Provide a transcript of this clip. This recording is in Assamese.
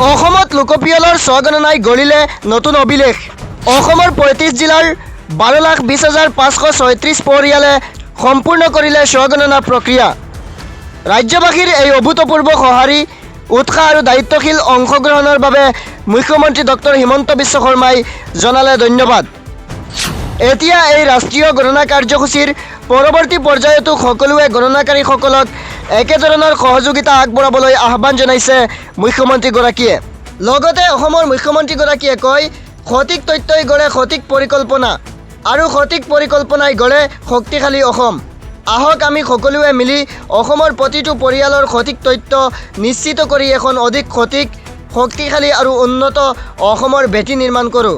অসমত লোকপিয়লৰ স্বগণনাই গঢ়িলে নতুন অভিলেখ। অসমৰ ৩৫ জিলাৰ ১২,২০,৫৩৬ পৰিয়ালে সম্পূৰ্ণ কৰিলে স্বগণনা প্ৰক্ৰিয়া। ৰাজ্যবাসীৰ এই অভূতপূৰ্ব সঁহাৰি, উৎসাহ আৰু দায়িত্বশীল অংশগ্ৰহণৰ বাবে মুখ্যমন্ত্ৰী ডক্টৰ হিমন্ত বিশ্ব শৰ্মাই জনালে ধন্যবাদ। এতিয়া এই ৰাষ্ট্ৰীয় গণনা কাৰ্যসূচীৰ পৰৱৰ্তী পৰ্যায়তো সকলোৱে গণনাকাৰীসকলক একেধৰণৰ সহযোগিতা আগবঢ়াবলৈ আহ্বান জনাইছে মুখ্যমন্ত্ৰীগৰাকীয়ে। লগতে অসমৰ মুখ্যমন্ত্ৰীগৰাকীয়ে কয়, সঠিক তথ্যই গঢ়ে সঠিক পৰিকল্পনা আৰু সঠিক পৰিকল্পনাই গঢ়ে শক্তিশালী অসম। আহক আমি সকলোৱে মিলি অসমৰ প্ৰতিটো পৰিয়ালৰ সঠিক তথ্য নিশ্চিত কৰি এখন অধিক সঠিক, শক্তিশালী আৰু উন্নত অসমৰ ভেটি নিৰ্মাণ কৰোঁ।